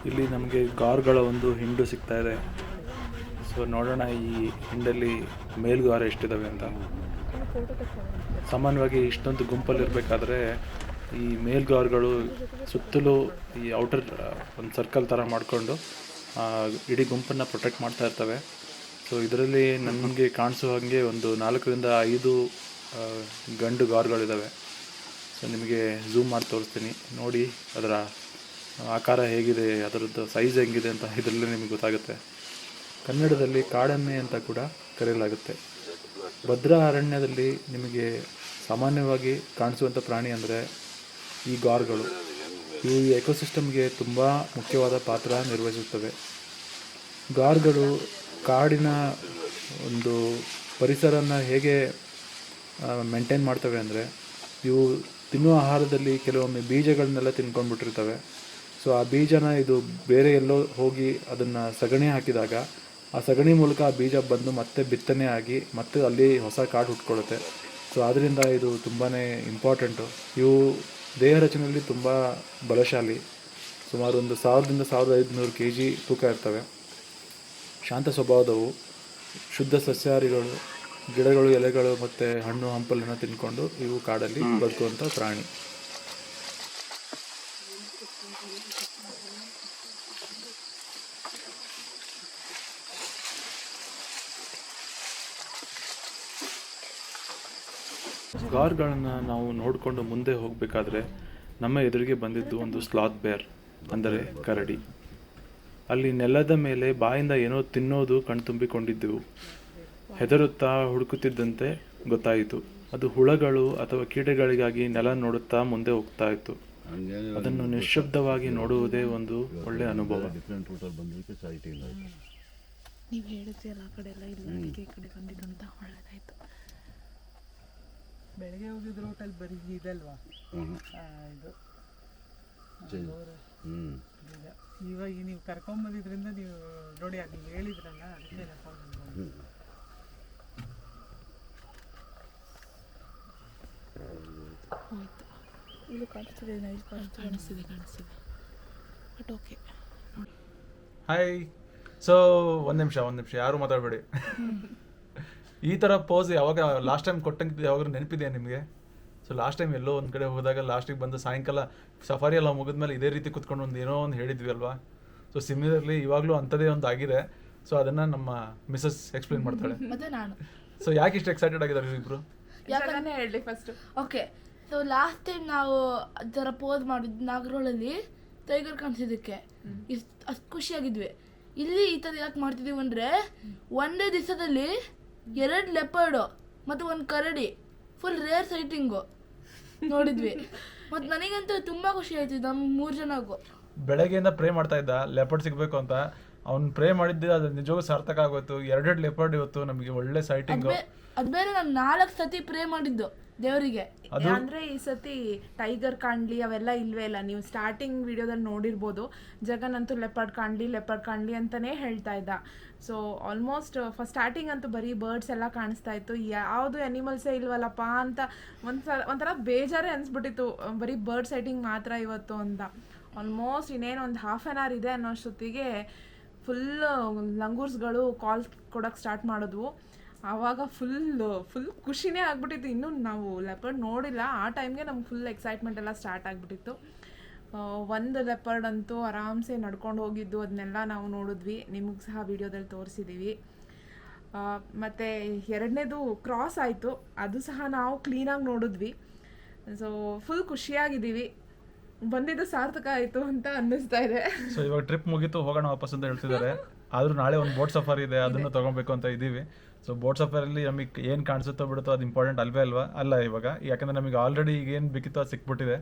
ಇಲ್ಲಿ ನಮಗೆ ಗಾರ್ಗಳ ಒಂದು ಹಿಂಡು ಸಿಗ್ತಾ ಇದೆ. ಸೊ ನೋಡೋಣ ಈ ಹಿಂಡಲ್ಲಿ ಮೇಲ್ಗಾರ ಎಷ್ಟಿದ್ದಾವೆ ಅಂತ. ಸಾಮಾನ್ಯವಾಗಿ ಇಷ್ಟೊಂದು ಗುಂಪಲ್ಲಿರಬೇಕಾದ್ರೆ ಈ ಮೇಲ್ಗಾರ್ಗಳು ಸುತ್ತಲೂ ಈ ಔಟರ್ ಒಂದು ಸರ್ಕಲ್ ಥರ ಮಾಡಿಕೊಂಡು ಇಡೀ ಗುಂಪನ್ನು ಪ್ರೊಟೆಕ್ಟ್ ಮಾಡ್ತಾ ಇರ್ತವೆ. ಸೊ ಇದರಲ್ಲಿ ನನಗೆ ಕಾಣಿಸೋ ಹಾಗೆ ಒಂದು 4ರಿಂದ 5 ಗಂಡು ಗಾರ್ಗಳಿದ್ದಾವೆ. ಸೊ ನಿಮಗೆ ಝೂಮ್ ಮಾಡಿ ತೋರಿಸ್ತೀನಿ, ನೋಡಿ ಅದರ ಆಕಾರ ಹೇಗಿದೆ, ಅದರದ್ದು ಸೈಜ್ ಹೆಂಗಿದೆ ಅಂತ ಇದರಲ್ಲೇ ನಿಮಗೆ ಗೊತ್ತಾಗುತ್ತೆ. ಕನ್ನಡದಲ್ಲಿ ಕಾಡೆಮ್ಮೆ ಅಂತ ಕೂಡ ಕರೆಯಲಾಗುತ್ತೆ. ಭದ್ರಾ ಅರಣ್ಯದಲ್ಲಿ ನಿಮಗೆ ಸಾಮಾನ್ಯವಾಗಿ ಕಾಣಿಸುವಂಥ ಪ್ರಾಣಿ ಅಂದರೆ ಈ ಗಾರ್ಗಳು. ಇವು ಈ ಎಕೋಸಿಸ್ಟಮ್ಗೆ ತುಂಬ ಮುಖ್ಯವಾದ ಪಾತ್ರ ನಿರ್ವಹಿಸುತ್ತವೆ. ಗಾರ್ಗಳು ಕಾಡಿನ ಒಂದು ಪರಿಸರನ ಹೇಗೆ ಮೇಂಟೈನ್ ಮಾಡ್ತವೆ ಅಂದರೆ, ಇವು ತಿನ್ನುವ ಆಹಾರದಲ್ಲಿ ಕೆಲವೊಮ್ಮೆ ಬೀಜಗಳನ್ನೆಲ್ಲ ತಿನ್ಕೊಂಡ್ಬಿಟ್ಟಿರ್ತವೆ. ಸೊ ಆ ಬೀಜನ ಇದು ಬೇರೆ ಎಲ್ಲೋ ಹೋಗಿ ಅದನ್ನು ಸಗಣಿ ಹಾಕಿದಾಗ ಆ ಸಗಣಿ ಮೂಲಕ ಆ ಬೀಜ ಬಂದು ಮತ್ತೆ ಬಿತ್ತನೆ ಆಗಿ ಮತ್ತೆ ಅಲ್ಲಿ ಹೊಸ ಕಾಡು ಹುಟ್ಕೊಳ್ಳುತ್ತೆ. ಸೊ ಆದ್ದರಿಂದ ಇದು ತುಂಬಾ ಇಂಪಾರ್ಟೆಂಟು. ಇವು ದೇಹ ರಚನೆಯಲ್ಲಿ ತುಂಬ ಬಲಶಾಲಿ. ಸುಮಾರು ಒಂದು 1000ರಿಂದ 1500 kg ತೂಕ ಇರ್ತವೆ. ಶಾಂತ ಸ್ವಭಾವದವು, ಶುದ್ಧ ಸಸ್ಯಾಹಾರಿಗಳು, ಗಿಡಗಳು, ಎಲೆಗಳು ಮತ್ತು ಹಣ್ಣು ಹಂಪಲನ್ನು ತಿಂದ್ಕೊಂಡು ಇವು ಕಾಡಲ್ಲಿ ಬದುಕುವಂಥ ಪ್ರಾಣಿ. ಗಾರ್ಗಳನ್ನು ನಾವು ನೋಡಿಕೊಂಡು ಮುಂದೆ ಹೋಗಬೇಕಾದ್ರೆ ನಮ್ಮ ಎದುರಿಗೆ ಬಂದಿದ್ದು ಒಂದು ಸ್ಲಾತ್ ಬೇರ್, ಅಂದರೆ ಕರಡಿ. ಅಲ್ಲಿ ನೆಲದ ಮೇಲೆ ಬಾಯಿಂದ ಏನೋ ತಿನ್ನೋದು ಕಣ್ತುಂಬಿಕೊಂಡಿದ್ದೆವು. ಹೆದರುತ್ತಾ ಹುಡುಕುತ್ತಿದ್ದಂತೆ ಗೊತ್ತಾಯಿತು ಅದು ಹುಳಗಳು ಅಥವಾ ಕೀಟಗಳಿಗಾಗಿ ನೆಲ ನೋಡುತ್ತಾ ಮುಂದೆ ಹೋಗ್ತಾ ಇತ್ತು. ಅದನ್ನು ನಿಶ್ಶಬ್ದವಾಗಿ ನೋಡುವುದೇ ಒಂದು ಒಳ್ಳೆಯ ಅನುಭವ. ನೀವು ಹೇಳಿದ್ರಲ್ಲ ಆ ಕಡೆ ಎಲ್ಲ ಇಲ್ಲ, ಅದಕ್ಕೆ ಈ ಕಡೆ ಬಂದಿದ್ದು ಅಂತ ಒಳ್ಳೆದಾಯಿತು. ಬೆಳಗ್ಗೆ ಹೋಗಿದ್ ರೋಟಲ್ಲಿ ಬರೀ ಇದಲ್ವಾ ಇದು ಇವಾಗ ನೀವು ಕರ್ಕೊಂಬಂದಿದ್ರಿಂದ ನೀವು ನೋಡಿ ಅದು ನೀವು ಹೇಳಿದ್ರಲ್ಲ ಅದಕ್ಕೆ ಆಯ್ತು. ಇದು ಕಾಣಿಸ್ತಿದೆ, ಕಾಣಿಸ್ತಿದೆ ಬಟ್ ಓಕೆ. ಹಾಯ್. ಸೊ ಒಂದು ನಿಮಿಷ ಯಾರು ಮಾತಾಡಬೇಡಿ. ಈ ಥರ ಪೋಸ್ ಯಾವಾಗ ಲಾಸ್ಟ್ ಟೈಮ್ ಕೊಟ್ಟಂಗೆ ಯಾವಾಗ ನೆನಪಿದೆಯಾ ನಿಮಗೆ? ಸೊ ಲಾಸ್ಟ್ ಟೈಮ್ ಎಲ್ಲೋ ಒಂದು ಕಡೆ ಹೋದಾಗ ಲಾಸ್ಟಿಗೆ ಬಂದು ಸಾಯಂಕಾಲ ಸಫಾರಿ ಎಲ್ಲ ಮುಗಿದ್ಮೇಲೆ ಇದೇ ರೀತಿ ಕುತ್ಕೊಂಡು ಏನೋ ಒಂದು ಹೇಳಿದ್ವಿ ಅಲ್ವಾ? ಸೊ ಸಿಮಿಲರ್ಲಿ ಇವಾಗಲೂ ಅಂಥದ್ದೇ ಒಂದು ಆಗಿದೆ. ಸೊ ಅದನ್ನು ನಮ್ಮ ಮಿಸಸ್ ಎಕ್ಸ್ಪ್ಲೇನ್ ಮಾಡ್ತಾಳೆ. ಮತ್ತೆ ನಾನು ಸೊ ಯಾಕೆ ಇಷ್ಟು ಎಕ್ಸೈಟೆಡ್ ಆಗಿದ್ದಾರೆ ಇಬ್ಬರು? ಯಾಕಂದ್ರೆ ಹೇಳಿ first. Okay, so last time ನಾವು ಅದರ ಪೋಸ್ ಮಾಡಿದ್ದು ನಾಗರೋಳಲ್ಲಿ ಟೈಗರ್ ಕಾಣಿಸಿದ್ದಕ್ಕೆ ಅಷ್ಟು ಖುಷಿಯಾಗಿದ್ವಿ. ಇಲ್ಲಿ ಈ ಥರ ಯಾಕೆ ಮಾಡ್ತಿದ್ದೀವಿ ಅಂದರೆ ಒಂದೇ ದಿವಸದಲ್ಲಿ 2 ಲೆಪರ್ಡು ಮತ್ತು 1 ಕರಡಿ ಫುಲ್ ರೇರ್ ಸೈಟಿಂಗು ನೋಡಿದ್ವಿ. ಮತ್ತು ನನಗಂತೂ ತುಂಬ ಖುಷಿ ಆಯ್ತು ನಮ್ಮ 3 ಜನಕ್ಕೂ. ಬೆಳಗ್ಗೆಯಿಂದ ಪ್ರೇ ಮಾಡ್ತಾ ಇದ್ದ ಲೆಪರ್ಡ್ ಸಿಗಬೇಕು ಅಂತ. ಅವ್ನು ಪ್ರೇ ಮಾಡಿದ್ದೆ ಅದು ನಿಜವಾಗೂ ಸಾರ್ಥಕ ಆಗೋಯ್ತು. 2 ಲೆಪರ್ಡ್ ಇವತ್ತು ನಮಗೆ ಒಳ್ಳೆ ಸೈಟಿಂಗು. ಅದು ಬೇರೆ ನಾನು 4 ಸತಿ ಪ್ರೇ ಮಾಡಿದ್ದು ದೇವರಿಗೆ. ಅಂದ್ರೆ ಈ ಸತಿ ಟೈಗರ್ ಕಾಣ್ಲಿ ಅವೆಲ್ಲ ಇಲ್ವೇ ಇಲ್ಲ. ನೀವು ಸ್ಟಾರ್ಟಿಂಗ್ ವಿಡಿಯೋದಲ್ಲಿ ನೋಡಿರ್ಬೋದು, ಜಗನ್ ಅಂತೂ ಲೆಪರ್ಡ್ ಕಾಣ್ಲಿ ಅಂತಾನೆ ಹೇಳ್ತಾ ಇದ್ದ. ಸೊ ಆಲ್ಮೋಸ್ಟ್ ಫಸ್ಟ್ ಸ್ಟಾರ್ಟಿಂಗ್ ಅಂತೂ ಬರೀ ಬರ್ಡ್ಸ್ ಎಲ್ಲ ಕಾಣಿಸ್ತಾ ಇತ್ತು. ಯಾವುದು ಅನಿಮಲ್ಸೇ ಇಲ್ವಲ್ಲಪ್ಪ ಅಂತ ಒಂಥರ ಬೇಜಾರೇ ಅನ್ಸ್ಬಿಟ್ಟಿತ್ತು. ಬರೀ ಬರ್ಡ್ ಸೈಟಿಂಗ್ ಮಾತ್ರ ಇವತ್ತು ಅಂತ. ಆಲ್ಮೋಸ್ಟ್ ಇನ್ನೇನು ಒಂದು ½ an hour ಇದೆ ಅನ್ನೋಷ್ಟೊತ್ತಿಗೆ ಫುಲ್ ಲಂಗೂರ್ಸ್ಗಳು ಕಾಲ್ ಕೊಡೋಕ್ಕೆ ಸ್ಟಾರ್ಟ್ ಮಾಡಿದ್ವು. ಆವಾಗ ಫುಲ್ ಖುಷಿನೇ ಆಗ್ಬಿಟ್ಟಿತ್ತು. ಇನ್ನೂ ನಾವು ಲೆಪರ್ಡ್ ನೋಡಿಲ್ಲ, ಆ ಟೈಮ್ಗೆ ನಮ್ಗೆ ಫುಲ್ ಎಕ್ಸೈಟ್ಮೆಂಟ್ ಎಲ್ಲ ಸ್ಟಾರ್ಟ್ ಆಗಿಬಿಟ್ಟಿತ್ತು. ಒಂದು ಲೆಪರ್ಡ್ ಅಂತೂ ಆರಾಮ್ಸೆ ನಡ್ಕೊಂಡು ಹೋಗಿದ್ದು, ಅದನ್ನೆಲ್ಲ ನಾವು ನೋಡಿದ್ವಿ, ನಿಮಗೆ ಸಹ ವಿಡಿಯೋದಲ್ಲಿ ತೋರಿಸಿದ್ದೀವಿ. ಮತ್ತು 2ನೇದು ಕ್ರಾಸ್ ಆಯಿತು, ಅದು ಸಹ ನಾವು ಕ್ಲೀನಾಗಿ ನೋಡಿದ್ವಿ. ಸೊ ಫುಲ್ ಖುಷಿಯಾಗಿದ್ದೀವಿ, ಬಂದಿದ್ದು ಸಾರ್ಥಕ ಆಯಿತು ಅಂತ ಅನ್ನಿಸ್ತಾ ಇದೆ. ಸೊ ಇವಾಗ ಟ್ರಿಪ್ ಮುಗೀತು, ಹೋಗೋಣ ವಾಪಸ್ ಅಂತ ಹೇಳ್ತಿದ್ದಾರೆ. ಆದರೂ ನಾಳೆ ಒಂದು ಬೋಟ್ ಸಫಾರಿ ಇದೆ, ಅದನ್ನು ತೊಗೊಬೇಕು ಅಂತ ಇದ್ದೀವಿ. ಸೊ ಬೋಟ್ ಸಫಾರಿಯಲ್ಲಿ ನಮಗೆ ಏನು ಕಾಣಿಸುತ್ತೋ ಬಿಡುತ್ತೋ ಅದು ಇಂಪಾರ್ಟೆಂಟ್ ಅಲ್ಲ ಇವಾಗ. ಯಾಕಂದರೆ ನಮಗೆ ಆಲ್ರೆಡಿ ಈಗ ಏನು ಬೇಕಿತ್ತು ಅದು ಸಿಕ್ಬಿಟ್ಟಿದೆ.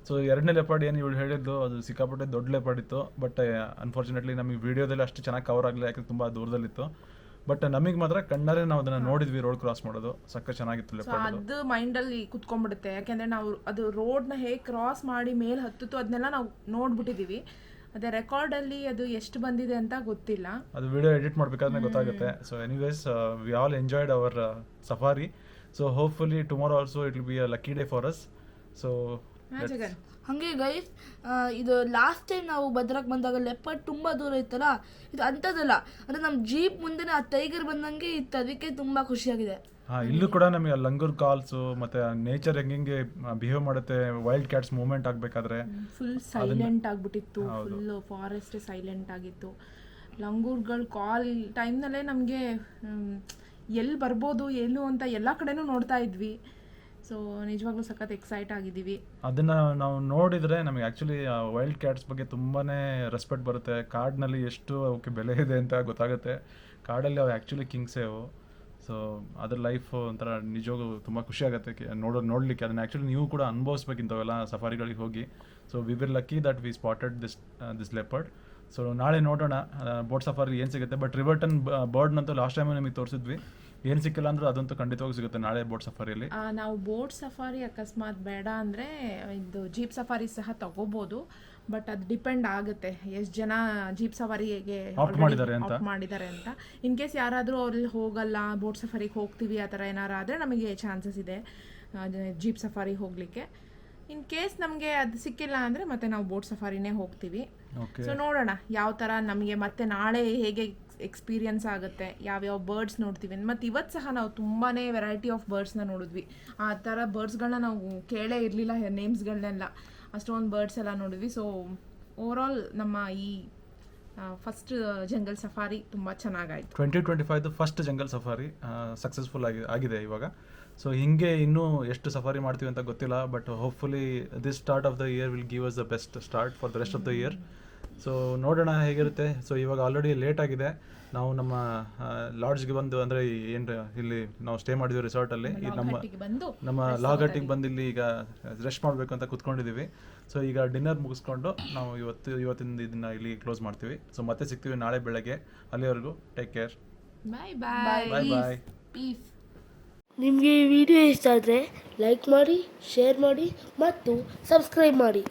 ಸೊ 2ನೇ ಲೆಪರ್ಡ್ ಏನು ಇವಳು ಹೇಳಿದ್ದು ಅದು ಸಿಕ್ಕಾಪಟ್ಟೆ ದೊಡ್ಡ ಲೆಪರ್ಡ್ ಇತ್ತು. ಬಟ್ ಅನ್ಫಾರ್ಚುನೇಟ್ಲಿ ನಮಗೆ ವೀಡಿಯೋದಲ್ಲಿ ಅಷ್ಟು ಚೆನ್ನಾಗಿ ಕವರ್ ಆಗಲಿಲ್ಲ, ಯಾಕಂದ್ರೆ ತುಂಬ ದೂರದಲ್ಲಿತ್ತು. ಬಟ್ ನಮಗೆ ಮಾತ್ರ ಕಣ್ಣಾರೆ ನಾವು ಅದನ್ನು ನೋಡಿದ್ವಿ, ರೋಡ್ ಕ್ರಾಸ್ ಮಾಡೋದು ಸಕ್ಕ ಚೆನ್ನಾಗಿತ್ತು ಲೆಪರ್ಡ್. ಅದು ಮೈಂಡಲ್ಲಿ ಕುತ್ಕೊಂಡ್ಬಿಡುತ್ತೆ, ಯಾಕೆಂದರೆ ನಾವು ಅದು ರೋಡ್ನ ಹೇಗೆ ಕ್ರಾಸ್ ಮಾಡಿ ಮೇಲೆ ಹತ್ತಿತ್ತು ಅದನ್ನೆಲ್ಲ ನಾವು ನೋಡ್ಬಿಟ್ಟಿದ್ದೀವಿ. ಅದೇ ರೆಕಾರ್ಡಲ್ಲಿ ಅದು ಎಷ್ಟು ಬಂದಿದೆ ಅಂತ ಗೊತ್ತಿಲ್ಲ, ಅದು ವಿಡಿಯೋ ಎಡಿಟ್ ಮಾಡಬೇಕಾದ್ರೆ ಗೊತ್ತಾಗುತ್ತೆ. So anyways we all enjoyed our safari. So hopefully tomorrow also it will be a lucky day for us. So ಹಾಗೆ ಗೈಸ್, ಇದು ಲಾಸ್ಟ್ ಟೈಮ್ ನಾವು ಭದ್ರಾಕ್ ಬಂದಾಗ ಲೆಪರ್ಡ್ ತುಂಬ ದೂರ ಇತ್ತಲ್ಲ, ಇದು ಅಂಥದ್ದಲ್ಲ. ಅಂದರೆ ನಮ್ಮ ಜೀಪ್ ಮುಂದೆ ಆ ಟೈಗರ್ ಬಂದಂಗೆ ಇತ್ತು, ಅದಕ್ಕೆ ತುಂಬ ಖುಷಿಯಾಗಿದೆ. ಇಲ್ಲೂ ಕೂಡ ನಮಗೆ ಲಂಗೂರ್ ಕಾಲ್ಸು ಮತ್ತು ನೇಚರ್ ಹೆಂಗೆ ಬಿಹೇವ್ ಮಾಡುತ್ತೆ, ವೈಲ್ಡ್ ಕ್ಯಾಟ್ಸ್ ಮೂವ್ಮೆಂಟ್ ಆಗಬೇಕಾದ್ರೆ ಫುಲ್ ಸೈಲೆಂಟ್ ಆಗಿಬಿಟ್ಟಿತ್ತು. ಫುಲ್ ಫಾರೆಸ್ಟ್ ಸೈಲೆಂಟ್ ಆಗಿತ್ತು. ಲಂಗೂರ್ಗಳು ಕಾಲ್ ಟೈಮ್ನಲ್ಲೇ ನಮಗೆ ಎಲ್ಲಿ ಬರ್ಬೋದು ಎಲ್ಲೂ ಅಂತ ಎಲ್ಲ ಕಡೆನೂ ನೋಡ್ತಾ ಇದ್ವಿ. ಸೊ ನಿಜವಾಗ್ಲೂ ಸಖತ್ ಎಕ್ಸೈಟ್ ಆಗಿದ್ದೀವಿ. ಅದನ್ನು ನಾವು ನೋಡಿದರೆ ನಮಗೆ ಆ್ಯಕ್ಚುಲಿ ವೈಲ್ಡ್ ಕ್ಯಾಟ್ಸ್ ಬಗ್ಗೆ ತುಂಬಾ ರೆಸ್ಪೆಕ್ಟ್ ಬರುತ್ತೆ. ಕಾಡಿನಲ್ಲಿ ಎಷ್ಟು ಅವಕ್ಕೆ ಬೆಲೆ ಇದೆ ಅಂತ ಗೊತ್ತಾಗುತ್ತೆ. ಕಾಡಲ್ಲಿ ಅವು ಆ್ಯಕ್ಚುಲಿ ಕಿಂಗ್ಸೇ ಅವು. ಸೊ ಅದ್ರ ಲೈಫ್ ಒಂಥರ ನಿಜವಾಗೂ ತುಂಬ ಖುಷಿ ಆಗುತ್ತೆ ನೋಡಲಿಕ್ಕೆ. ಅದನ್ನು ಆ್ಯಕ್ಚುಲಿ ನೀವು ಕೂಡ ಅನುಭವಿಸ್ಬೇಕಿಂತವೆಲ್ಲ ಸಫಾರಿಗಳಿಗೆ ಹೋಗಿ. So we were lucky that we spotted this leopard. So ನಾಳೆ ನೋಡೋಣ ಬೋಟ್ ಸಫಾರಿ ಏನು ಸಿಗುತ್ತೆ. ಬಟ್ ರಿವರ್ಟನ್ ಬರ್ಡ್ನಂತೂ ಲಾಸ್ಟ್ ಟೈಮು ನಿಮಗೆ ತೋರಿಸಿದ್ವಿ. ಏನು ಸಿಕ್ಕಿಲ್ಲ ಅಂದ್ರೆ ಅದಂತೂ ಖಂಡಿತವಾಗಿ ಸಿಗುತ್ತೆ ನಾಳೆ ಬೋಟ್ ಸಫಾರಿಯಲ್ಲಿ. ನಾವು ಬೋಟ್ ಸಫಾರಿ ಅಕಸ್ಮಾತ್ ಬೇಡ ಅಂದರೆ ಇದು ಜೀಪ್ ಸಫಾರಿ ಸಹ ತಗೋಬೋದು. ಬಟ್ ಅದು ಡಿಪೆಂಡ್ ಆಗುತ್ತೆ ಎಷ್ಟು ಜನ ಜೀಪ್ ಸಫಾರಿಗೆ ಮಾಡಿದ್ದಾರೆ ಅಂತ. ಇನ್ ಕೇಸ್ ಯಾರಾದರೂ ಅಲ್ಲಿ ಹೋಗಲ್ಲ, ಬೋಟ್ ಸಫಾರಿಗೆ ಹೋಗ್ತೀವಿ ಆ ಥರ ಏನಾರು ಆದರೆ ನಮಗೆ ಚಾನ್ಸಸ್ ಇದೆ ಜೀಪ್ ಸಫಾರಿಗೆ ಹೋಗಲಿಕ್ಕೆ. ಇನ್ ಕೇಸ್ ನಮಗೆ ಅದು ಸಿಕ್ಕಿಲ್ಲ ಅಂದರೆ ಮತ್ತೆ ನಾವು ಬೋಟ್ ಸಫಾರಿನೇ ಹೋಗ್ತೀವಿ. ಸೊ ನೋಡೋಣ ಯಾವ ಥರ ನಮಗೆ ಮತ್ತೆ ನಾಳೆ ಹೇಗೆ ಎಕ್ಸ್ಪೀರಿಯನ್ಸ್ ಆಗುತ್ತೆ, ಯಾವ್ಯಾವ ಬರ್ಡ್ಸ್ ನೋಡ್ತೀವಿ. ಮತ್ತು ಇವತ್ತು ಸಹ ನಾವು ತುಂಬಾ ವೆರೈಟಿ ಆಫ್ ಬರ್ಡ್ಸ್ನ ನೋಡಿದ್ವಿ. ಆ ಥರ ಬರ್ಡ್ಸ್ಗಳನ್ನ ನಾವು ಕೇಳೇ ಇರಲಿಲ್ಲ, ನೇಮ್ಸ್ಗಳನ್ನೆಲ್ಲ ಅಷ್ಟೊಂದು ಬರ್ಡ್ಸ್ ಎಲ್ಲ ನೋಡಿದ್ವಿ. ಸೊ ಓವರಾಲ್ ನಮ್ಮ ಈ ಫಸ್ಟ್ ಜಂಗಲ್ ಸಫಾರಿ ತುಂಬ ಚೆನ್ನಾಗಾಯಿತು. 2025 ಫಸ್ಟ್ ಜಂಗಲ್ ಸಫಾರಿ ಸಕ್ಸಸ್ಫುಲ್ ಆಗಿದೆ ಇವಾಗ. ಸೊ ಹಿಂಗೆ ಇನ್ನೂ ಎಷ್ಟು ಸಫಾರಿ ಮಾಡ್ತೀವಿ ಅಂತ ಗೊತ್ತಿಲ್ಲ, but hopefully this start of the year will give us the best start for the rest of the year. So ನೋಡೋಣ ಹೇಗಿರುತ್ತೆ. ಸೊ ಇವಾಗ ಆಲ್ರೆಡಿ ಲೇಟ್ ಆಗಿದೆ. ನಾವು ನಮ್ಮ ಲಾಡ್ಜ್ಗೆ ಬಂದು, ಅಂದರೆ ಏನು ಇಲ್ಲಿ ನಾವು ಸ್ಟೇ ಮಾಡಿದ್ವಿ ರಿಸಾರ್ಟಲ್ಲಿ, ನಮ್ಮ ಲಾಗಟ್ಟಿಗೆ ಬಂದು ಇಲ್ಲಿ ಈಗ ರೆಸ್ಟ್ ಮಾಡಬೇಕು ಅಂತ ಕೂತ್ಕೊಂಡಿದ್ದೀವಿ. ಸೊ ಈಗ ಡಿನ್ನರ್ ಮುಗಿಸ್ಕೊಂಡು ನಾವು ಇವತ್ತಿನ ಇದನ್ನ ಇಲ್ಲಿ ಕ್ಲೋಸ್ ಮಾಡ್ತೀವಿ. ಸೊ ಮತ್ತೆ ಸಿಗ್ತೀವಿ ನಾಳೆ ಬೆಳಗ್ಗೆ. ಅಲ್ಲಿವರೆಗೂ ಟೇಕ್ ಕೇರ್, ಬಾಯ್ ಬಾಯ್ ಬಾಯ್ ಬಾಯ್. ಪೀಸ್. ನಿಮಗೆ ಈ ವಿಡಿಯೋ ಇಷ್ಟ ಆದರೆ ಲೈಕ್ ಮಾಡಿ, ಶೇರ್ ಮಾಡಿ ಮತ್ತು ಸಬ್ಸ್ಕ್ರೈಬ್ ಮಾಡಿ.